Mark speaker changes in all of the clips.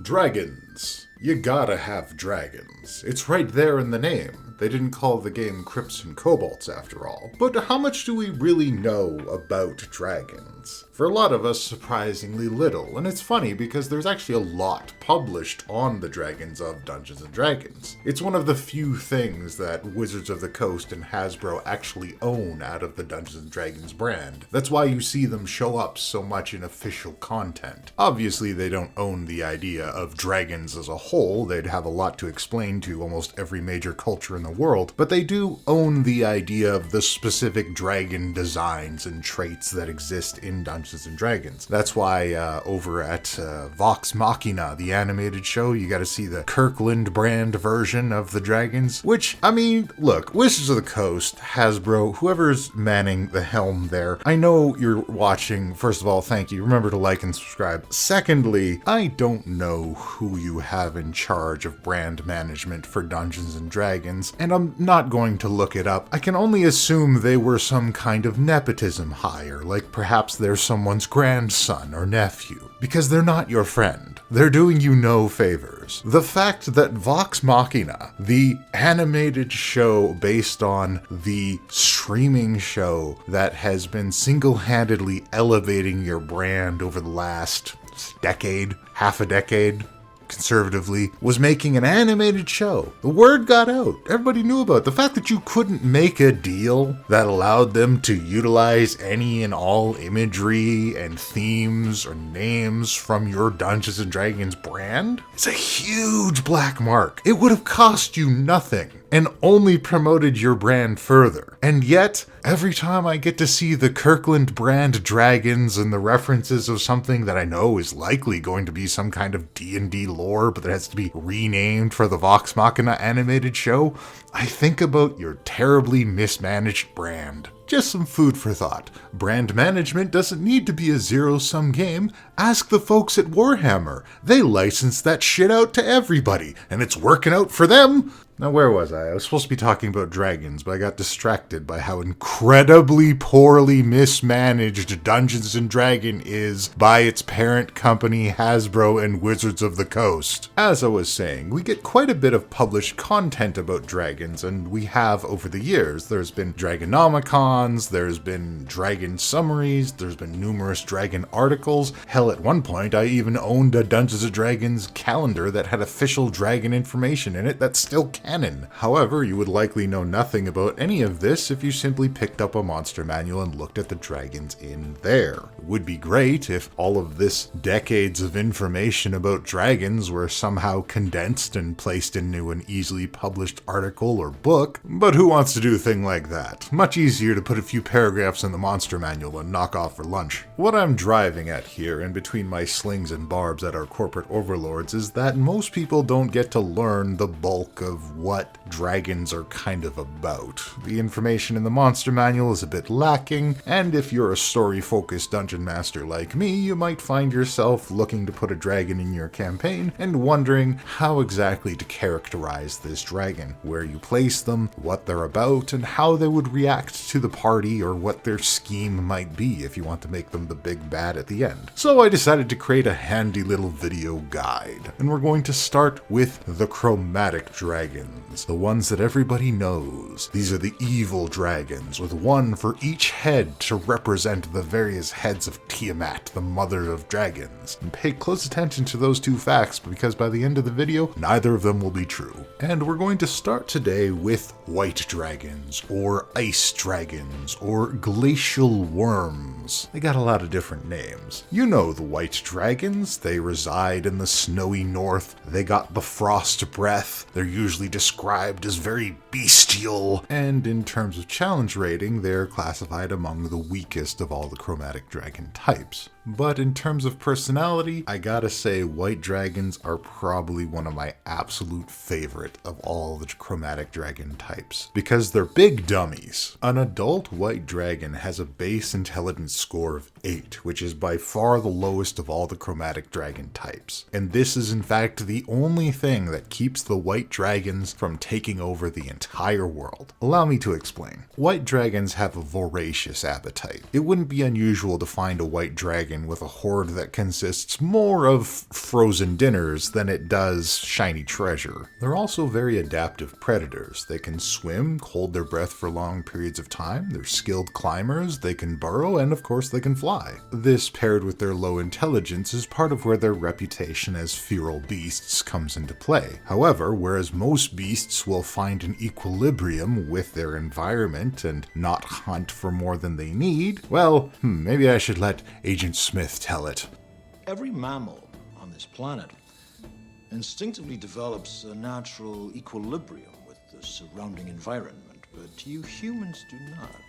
Speaker 1: Dragons. You gotta have dragons. It's right there in the name. They didn't call the game Crypts and Kobolds after all. But how much do we really know about dragons? For a lot of us, surprisingly little, and it's funny because there's actually a lot published on the dragons of Dungeons & Dragons. It's one of the few things that Wizards of the Coast and Hasbro actually own out of the Dungeons & Dragons brand. That's why you see them show up so much in official content. Obviously, they don't own the idea of dragons as a whole. They'd have a lot to explain to almost every major culture in the world, but they do own the idea of the specific dragon designs and traits that exist in Dungeons & Dragons. That's why over at Vox Machina, the animated show, you gotta see the Kirkland brand version of the dragons, which, I mean, look, Wizards of the Coast, Hasbro, whoever's manning the helm there, I know you're watching. First of all, thank you. Remember to like and subscribe. Secondly, I don't know who you have in charge of brand management for Dungeons & Dragons, and I'm not going to look it up. I can only assume they were some kind of nepotism hire, like perhaps they're someone's grandson or nephew, because they're not your friend. They're doing you no favors. The fact that Vox Machina, the animated show based on the streaming show that has been single-handedly elevating your brand over the last decade, half a decade, conservatively, was making an animated show. The word got out. Everybody knew about it. The fact that you couldn't make a deal that allowed them to utilize any and all imagery and themes or names from your Dungeons & Dragons brand is a huge black mark. It would have cost you nothing and only promoted your brand further. And yet, every time I get to see the Kirkland brand dragons and the references of something that I know is likely going to be some kind of D&D lore, but that has to be renamed for the Vox Machina animated show, I think about your terribly mismanaged brand. Just some food for thought. Brand management doesn't need to be a zero-sum game. Ask the folks at Warhammer. They license that shit out to everybody, and it's working out for them. Now, where was I? I was supposed to be talking about dragons, but I got distracted by how incredibly poorly mismanaged Dungeons & Dragons is by its parent company Hasbro and Wizards of the Coast. As I was saying, we get quite a bit of published content about dragons, and we have over the years. There's been Dragonomicons, there's been dragon summaries, there's been numerous dragon articles. Hell, at one point, I even owned a Dungeons & Dragons calendar that had official dragon information in it that's still canon. However, you would likely know nothing about any of this if you simply picked up a monster manual and looked at the dragons in there. It would be great if all of this decades of information about dragons were somehow condensed and placed into an easily published article or book, but who wants to do a thing like that? Much easier to put a few paragraphs in the monster manual and knock off for lunch. What I'm driving at here, in between my slings and barbs at our corporate overlords, is that most people don't get to learn the bulk of what dragons are kind of about. The information in the monster manual is a bit lacking, and if you're a story-focused dungeon master like me, you might find yourself looking to put a dragon in your campaign and wondering how exactly to characterize this dragon, where you place them, what they're about, and how they would react to the party, or what their scheme might be if you want to make them the big bad at the end. So I decided to create a handy little video guide, and we're going to start with the Chromatic dragons, the ones that everybody knows. These are the evil dragons, with one for each head to represent the various heads of Tiamat, the mother of dragons. And pay close attention to those two facts, because by the end of the video, neither of them will be true. And we're going to start today with white dragons, or ice dragons, or glacial worms. They got a lot of different names. You know the white dragons. They reside in the snowy north. They got the frost breath. They're usually described as very bestial, and in terms of challenge rating, they're classified among the weakest of all the chromatic dragon types. But in terms of personality, I gotta say white dragons are probably one of my absolute favorite of all the chromatic dragon types, because they're big dummies. An adult white dragon has a base intelligence score of 8, which is by far the lowest of all the chromatic dragon types. And this is in fact the only thing that keeps the white dragons from taking over the entire world. Allow me to explain. White dragons have a voracious appetite. It wouldn't be unusual to find a white dragon dragon with a hoard that consists more of frozen dinners than it does shiny treasure. They're also very adaptive predators. They can swim, hold their breath for long periods of time, they're skilled climbers, they can burrow, and of course they can fly. This, paired with their low intelligence, is part of where their reputation as feral beasts comes into play. However, whereas most beasts will find an equilibrium with their environment and not hunt for more than they need, well, maybe I should let Agent Smith tell it.
Speaker 2: Every mammal on this planet instinctively develops a natural equilibrium with the surrounding environment, but you humans do not.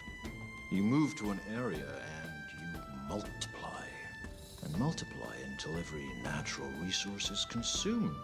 Speaker 2: You move to an area and you multiply, and multiply until every natural resource is consumed.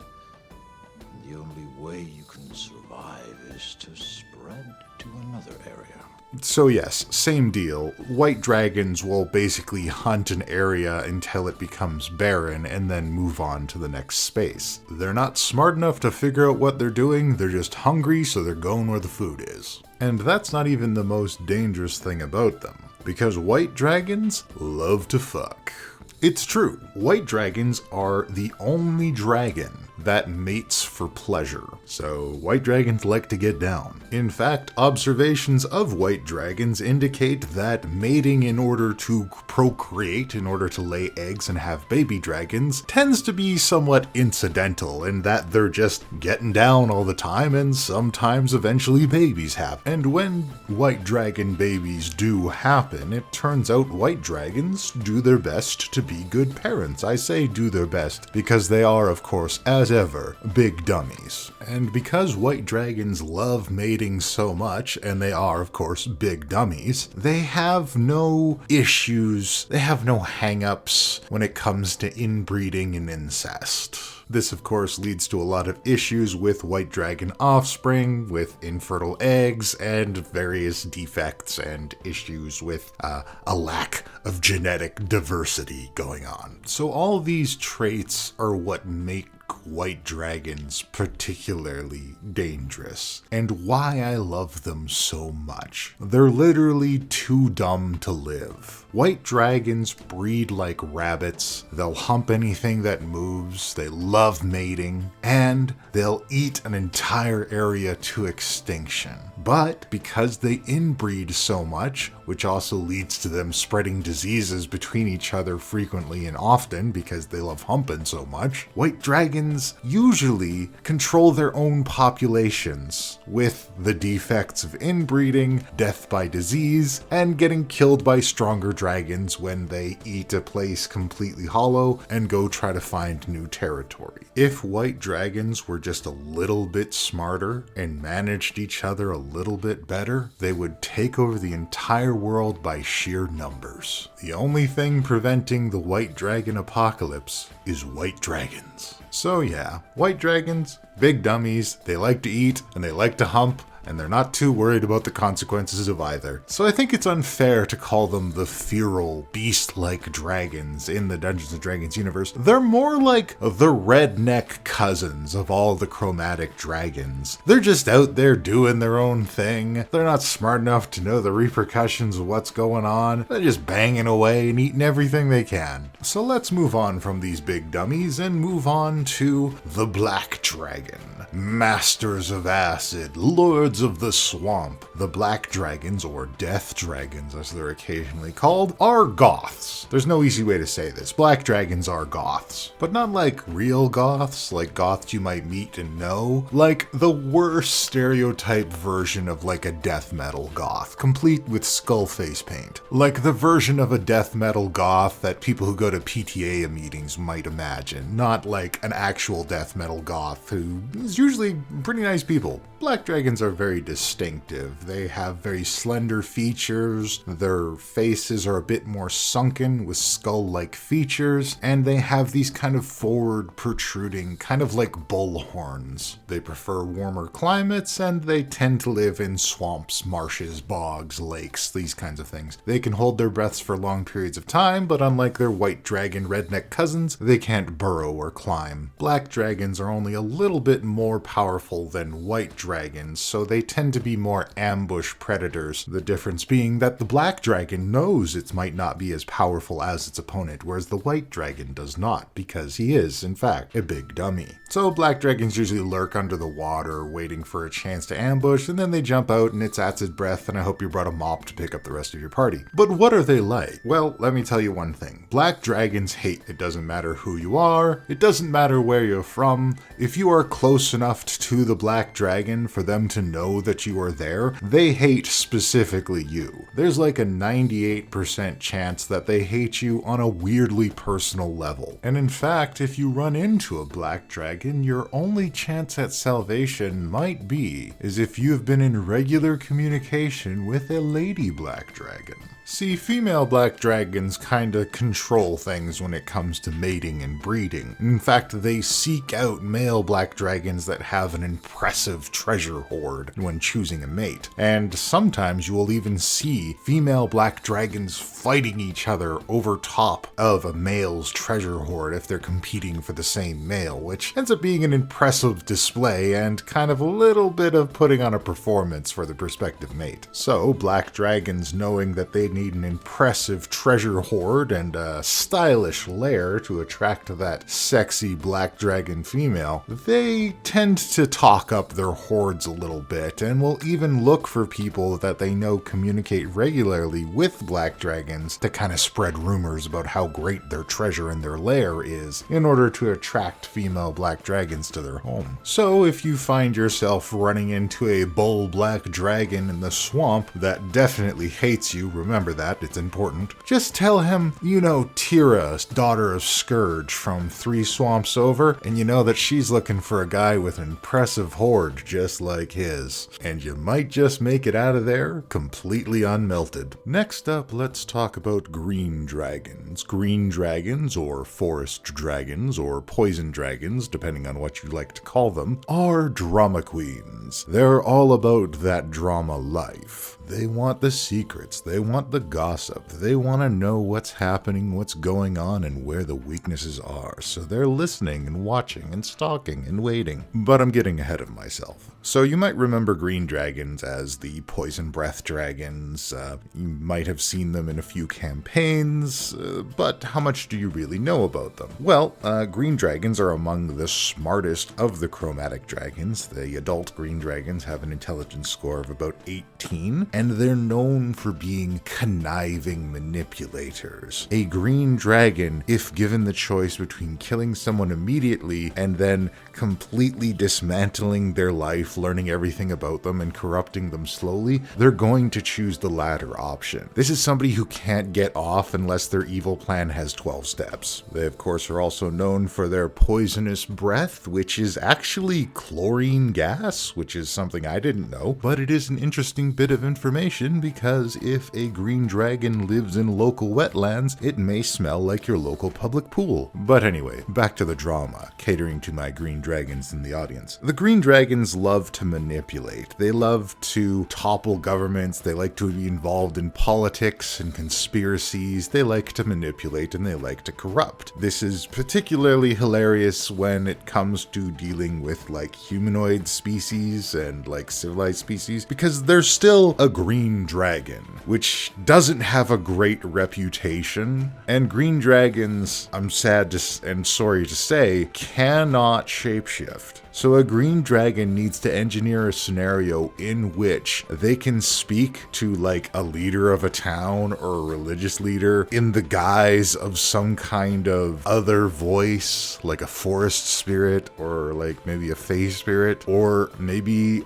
Speaker 2: And the only way you can survive is to spread to another area.
Speaker 1: So yes, same deal. White dragons will basically hunt an area until it becomes barren and then move on to the next space. They're not smart enough to figure out what they're doing, they're just hungry, so they're going where the food is. And that's not even the most dangerous thing about them, because white dragons love to fuck. It's true, white dragons are the only dragon that mates for pleasure. So white dragons like to get down. In fact, observations of white dragons indicate that mating in order to procreate, in order to lay eggs and have baby dragons, tends to be somewhat incidental in that they're just getting down all the time and sometimes eventually babies happen. And when white dragon babies do happen, it turns out white dragons do their best to be good parents. I say do their best because they are, of course, as ever, big dummies. And because white dragons love mating so much, and they are, of course, big dummies, they have no issues, they have no hang-ups when it comes to inbreeding and incest. This, of course, leads to a lot of issues with white dragon offspring, with infertile eggs, and various defects and issues with a lack of genetic diversity going on. So all these traits are what make white dragons particularly dangerous, and why I love them so much. They're literally too dumb to live. White dragons breed like rabbits, they'll hump anything that moves, they love mating, and they'll eat an entire area to extinction. But because they inbreed so much, which also leads to them spreading diseases between each other frequently and often because they love humping so much, white dragons usually control their own populations with the defects of inbreeding, death by disease, and getting killed by stronger dragons when they eat a place completely hollow and go try to find new territory. If white dragons were just a little bit smarter and managed each other a little bit better, they would take over the entire world by sheer numbers. The only thing preventing the white dragon apocalypse is white dragons. So yeah, white dragons, big dummies, they like to eat and they like to hump, and they're not too worried about the consequences of either. So I think it's unfair to call them the feral, beast-like dragons in the Dungeons & Dragons universe. They're more like the redneck cousins of all the chromatic dragons. They're just out there doing their own thing. They're not smart enough to know the repercussions of what's going on. They're just banging away and eating everything they can. So let's move on from these big dummies and move on to the Black Dragon. Masters of Acid, Lords of the Swamp. The Black Dragons, or Death Dragons as they're occasionally called, are goths. There's no easy way to say this. Black Dragons are goths. But not like real goths, like goths you might meet and know. Like the worst stereotype version of like a death metal goth, complete with skull face paint. Like the version of a death metal goth that people who go to PTA meetings might imagine. Not like an actual death metal goth who is usually pretty nice people. Black dragons are very distinctive. They have very slender features, their faces are a bit more sunken with skull-like features, and they have these kind of forward protruding, kind of like bull horns. They prefer warmer climates, and they tend to live in swamps, marshes, bogs, lakes, these kinds of things. They can hold their breaths for long periods of time, but unlike their white dragon redneck cousins, they can't burrow or climb. Black dragons are only a little bit more powerful than white dragons, so they tend to be more ambush predators. The difference being that the black dragon knows it might not be as powerful as its opponent, whereas the white dragon does not, because he is, in fact, a big dummy. So black dragons usually lurk under the water, waiting for a chance to ambush, and then they jump out and it's acid breath, and I hope you brought a mop to pick up the rest of your party. But what are they like? Well, let me tell you one thing. Black dragons hate. It doesn't matter who you are. It doesn't matter where you're from. If you are close enough to the black dragon for them to know that you are there, they hate specifically you. There's like a 98% chance that they hate you on a weirdly personal level. And in fact, if you run into a black dragon, your only chance at salvation might be is if you have been in regular communication with a lady black dragon. See, female black dragons kinda control things when it comes to mating and breeding. In fact, they seek out male black dragons that have an impressive treasure hoard when choosing a mate. And sometimes you will even see female black dragons fighting each other over top of a male's treasure hoard if they're competing for the same male, which ends up being an impressive display and kind of a little bit of putting on a performance for the prospective mate. So, black dragons, knowing that they need an impressive treasure hoard and a stylish lair to attract that sexy black dragon female, they tend to talk up their hoards a little bit and will even look for people that they know communicate regularly with black dragons to kind of spread rumors about how great their treasure in their lair is in order to attract female black dragons to their home. So if you find yourself running into a bull black dragon in the swamp that definitely hates you, remember that, it's important. Just tell him, you know Tira, daughter of Scourge from 3 swamps over, and you know that she's looking for a guy with an impressive hoard just like his. And you might just make it out of there completely unmelted. Next up, let's talk about green dragons. Green dragons, or forest dragons, or poison dragons, depending on what you like to call them, are drama queens. They're all about that drama life. They want the secrets, they want the gossip, they want to know what's happening, what's going on, and where the weaknesses are, so they're listening and watching and stalking and waiting. But I'm getting ahead of myself. So you might remember green dragons as the poison breath dragons. You might have seen them in a few campaigns, but how much do you really know about them? Well, green dragons are among the smartest of the chromatic dragons. The adult green dragons have an intelligence score of about 18, and they're known for being conniving manipulators. A green dragon, if given the choice between killing someone immediately and then completely dismantling their life, learning everything about them and corrupting them slowly, they're going to choose the latter option. This is somebody who can't get off unless their evil plan has 12 steps. They, of course, are also known for their poisonous breath, which is actually chlorine gas, which is something I didn't know, but it is an interesting bit of information because if a green dragon lives in local wetlands, it may smell like your local public pool. But anyway, back to the drama, catering to my green dragons in the audience. The green dragons love to manipulate. They love to topple governments. They like to be involved in politics and conspiracies. They like to manipulate and they like to corrupt. This is particularly hilarious when it comes to dealing with like humanoid species and like civilized species, because there's still a green dragon, which doesn't have a great reputation. And green dragons, I'm sad and sorry to say, cannot shapeshift. So a green dragon needs to engineer a scenario in which they can speak to like a leader of a town or a religious leader in the guise of some kind of other voice, like a forest spirit or like maybe a fae spirit, or maybe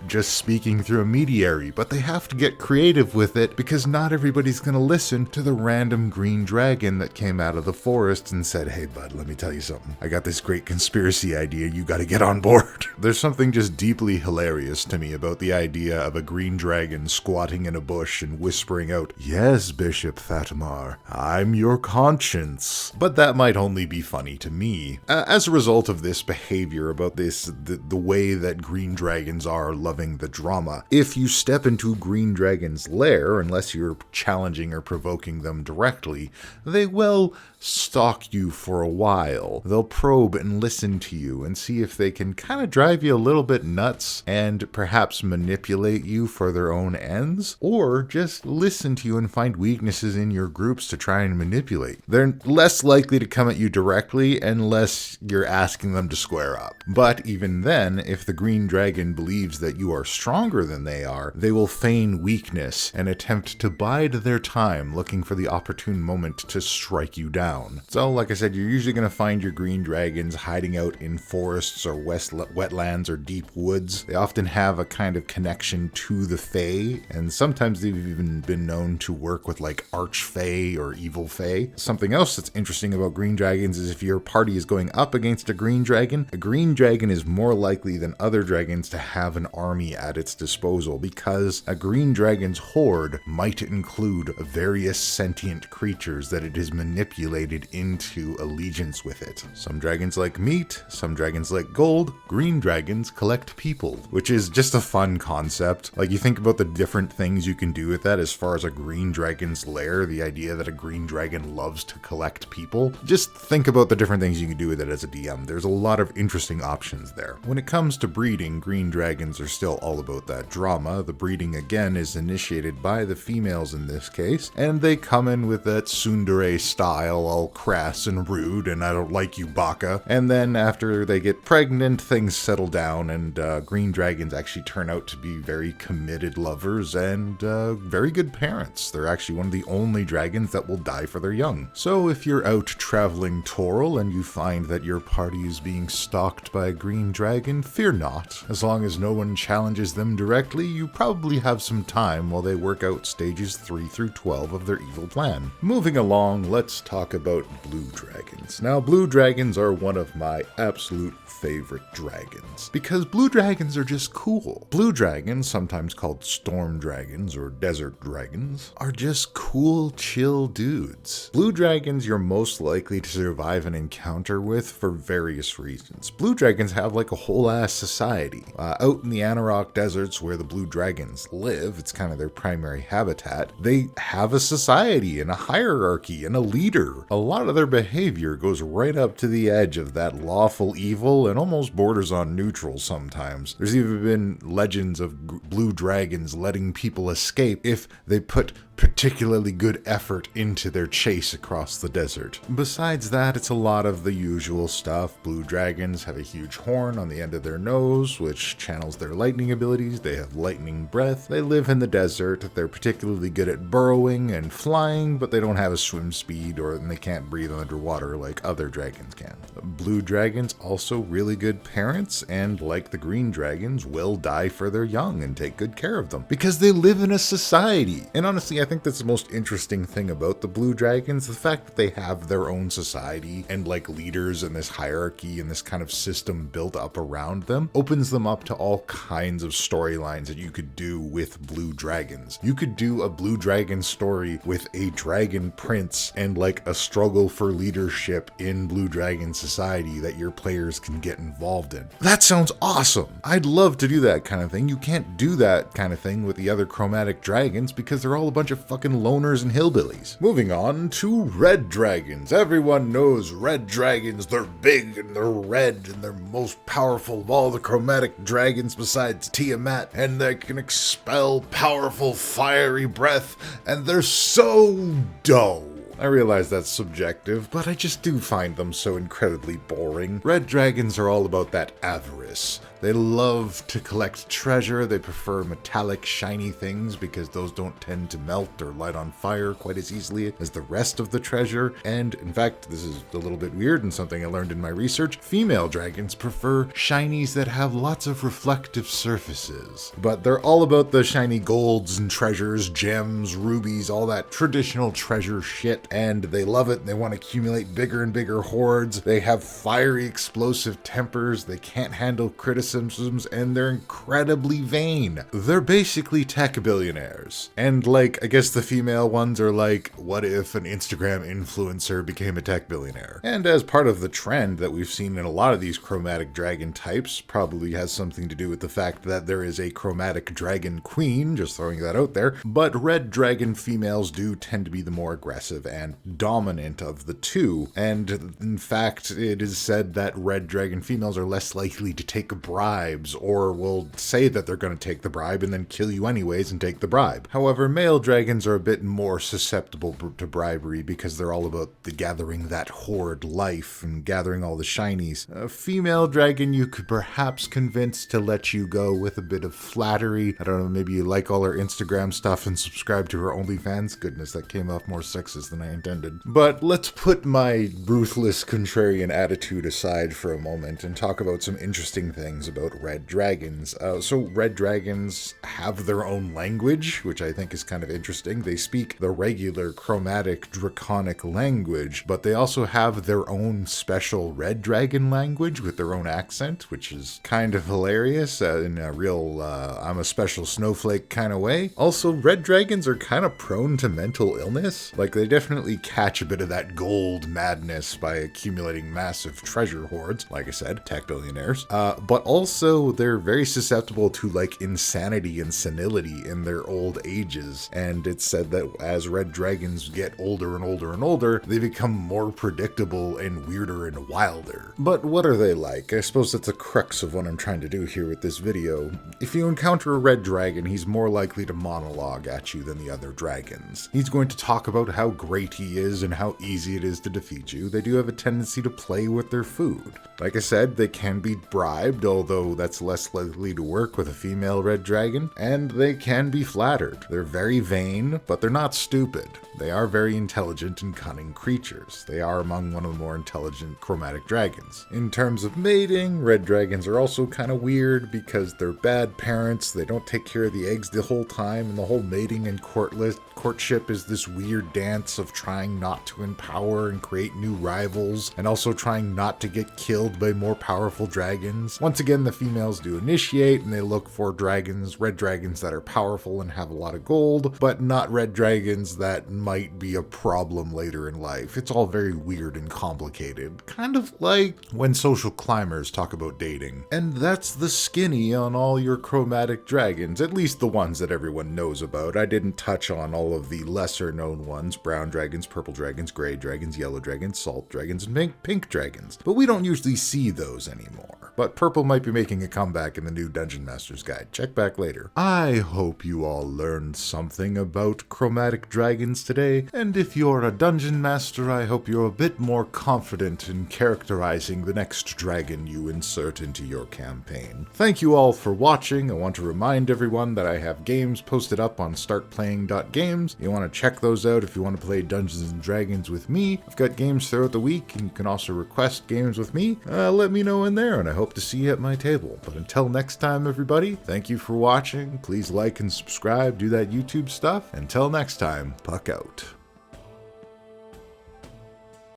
Speaker 1: just speaking through a mediary. But they have to get creative with it because not everybody's going to listen to the random green dragon that came out of the forest and said, "Hey bud, let me tell you something. I got this great conspiracy idea. You got to get on board." There's something just deeply hilarious to me about the idea of a green dragon squatting in a bush and whispering out, "Yes, Bishop Fatimar, I'm your conscience." But that might only be funny to me. As a result of this behavior about the way that green dragons are loving the drama, if you step into green dragon's lair, unless you're challenging or provoking them directly, they will stalk you for a while. They'll probe and listen to you and see if they can kind of drive you a little bit nuts and perhaps manipulate you for their own ends, or just listen to you and find weaknesses in your groups to try and manipulate. They're less likely to come at you directly unless you're asking them to square up. But even then, if the green dragon believes that you are stronger than they are, they will feign weakness and attempt to bide their time looking for the opportune moment to strike you down. So, like I said, you're usually going to find your green dragons hiding out in forests or wetlands or deep woods. They often have a kind of connection to the Fae, and sometimes they've even been known to work with like arch-fae or evil fae. Something else that's interesting about green dragons is if your party is going up against a green dragon is more likely than other dragons to have an army at its disposal, because a green dragon's horde might include various sentient creatures that it has manipulated into allegiance with it. Some dragons like meat, some dragons like gold, green dragons collect people, which is just a fun concept. Like, you think about the different things you can do with that as far as a green dragon's lair, the idea that a green dragon loves to collect people. Just think about the different things you can do with it as a DM. There's a lot of interesting options there. When it comes to breeding, green dragons are still all about that drama. The breeding, again, is initiated by the females in this case, and they come in with that tsundere style, all crass and rude, and I don't like you, baka. And then after they get pregnant, things settle down, and green dragons actually turn out to be very committed lovers and very good parents. They're actually one of the only dragons that will die for their young. So if you're out traveling Toril and you find that your party is being stalked by a green dragon, fear not. As long as no one challenges them directly, you probably have some time while they work out stages 3 through 12 of their evil plan. Moving along, let's talk about blue dragons. Now, blue dragons are one of my absolute favorite dragons, because blue dragons are just cool. Blue dragons, sometimes called storm dragons or desert dragons, are just cool, chill dudes. Blue dragons you're most likely to survive an encounter with for various reasons. Blue dragons have like a whole ass society. Out in the Anarok deserts where the blue dragons live, it's kind of their primary habitat, they have a society and a hierarchy and a leader. A lot of their behavior goes right up to the edge of that lawful evil and almost borders on neutral sometimes. There's even been legends of blue dragons letting people escape if they put particularly good effort into their chase across the desert. Besides that, it's a lot of the usual stuff. Blue dragons have a huge horn on the end of their nose, which channels their lightning abilities. They have lightning breath. They live in the desert. They're particularly good at burrowing and flying, but they don't have a swim speed and they can't breathe underwater like other dragons can. Blue dragons also really good parents, and like the green dragons, will die for their young and take good care of them because they live in a society. And honestly, I think that's the most interesting thing about the blue dragons, the fact that they have their own society and like leaders and this hierarchy and this kind of system built up around them opens them up to all kinds of storylines that you could do with blue dragons. You could do a blue dragon story with a dragon prince and like a struggle for leadership in blue dragon society that your players can get involved in. That sounds awesome. I'd love to do that kind of thing. You can't do that kind of thing with the other chromatic dragons because they're all a bunch of fucking loners and hillbillies. Moving on to red dragons. Everyone knows red dragons. They're big and they're red and they're most powerful of all the chromatic dragons besides Tiamat, and they can expel powerful fiery breath, and they're so dull. I realize that's subjective, but I just do find them so incredibly boring. Red dragons are all about that avarice. They love to collect treasure. They prefer metallic, shiny things because those don't tend to melt or light on fire quite as easily as the rest of the treasure. And in fact, this is a little bit weird and something I learned in my research, female dragons prefer shinies that have lots of reflective surfaces. But they're all about the shiny golds and treasures, gems, rubies, all that traditional treasure shit. And they love it. They want to accumulate bigger and bigger hoards. They have fiery, explosive tempers. They can't handle criticism. systems, and they're incredibly vain. They're basically tech billionaires. And like, I guess the female ones are like, what if an Instagram influencer became a tech billionaire? And as part of the trend that we've seen in a lot of these chromatic dragon types, probably has something to do with the fact that there is a chromatic dragon queen, just throwing that out there, but red dragon females do tend to be the more aggressive and dominant of the two, and in fact it is said that red dragon females are less likely to take bribes, or will say that they're going to take the bribe and then kill you anyways and take the bribe. However, male dragons are a bit more susceptible to bribery because they're all about the gathering that horde life and gathering all the shinies. A female dragon you could perhaps convince to let you go with a bit of flattery. I don't know, maybe you like all her Instagram stuff and subscribe to her OnlyFans. Goodness, that came off more sexist than I intended. But let's put my ruthless contrarian attitude aside for a moment and talk about some interesting things about red dragons. So red dragons have their own language, which I think is kind of interesting. They speak the regular chromatic draconic language, but they also have their own special red dragon language with their own accent, which is kind of hilarious in a real I'm a special snowflake kind of way. Also, red dragons are kind of prone to mental illness. Like, they definitely catch a bit of that gold madness by accumulating massive treasure hoards, like I said, tech billionaires. But also they're very susceptible to like insanity and senility in their old ages. And it's said that as red dragons get older and older and older, they become more predictable and weirder and wilder. But what are they like? I suppose that's the crux of what I'm trying to do here with this video. If you encounter a red dragon, he's more likely to monologue at you than the other dragons. He's going to talk about how great he is and how easy it is to defeat you. They do have a tendency to play with their food. Like I said, they can be bribed, although that's less likely to work with a female red dragon, and they can be flattered. They're very vain, but they're not stupid. They are very intelligent and cunning creatures. They are among one of the more intelligent chromatic dragons. In terms of mating, red dragons are also kind of weird because they're bad parents. They don't take care of the eggs the whole time, and the whole mating and courtship is this weird dance of trying not to empower and create new rivals, and also trying not to get killed by more powerful dragons. Once again, the females do initiate, and they look for dragons, red dragons that are powerful and have a lot of gold, but not red dragons that might be a problem later in life. It's all very weird and complicated, kind of like when social climbers talk about dating. And that's the skinny on all your chromatic dragons, at least the ones that everyone knows about. I didn't touch on all of the lesser known ones: brown dragons, purple dragons, gray dragons, yellow dragons, salt dragons, and pink dragons. But we don't usually see those anymore. But purple might be making a comeback in the new Dungeon Master's Guide. Check back later. I hope you all learned something about chromatic dragons today, and if you're a dungeon master, I hope you're a bit more confident in characterizing the next dragon you insert into your campaign. Thank you all for watching. I want to remind everyone that I have games posted up on startplaying.games. You want to check those out if you want to play Dungeons & Dragons with me. I've got games throughout the week, and you can also request games with me. Let me know in there, and I hope to see you at my table. But until next time, everybody, thank you for watching. Please like and subscribe, do that YouTube stuff. Until next time, puck out.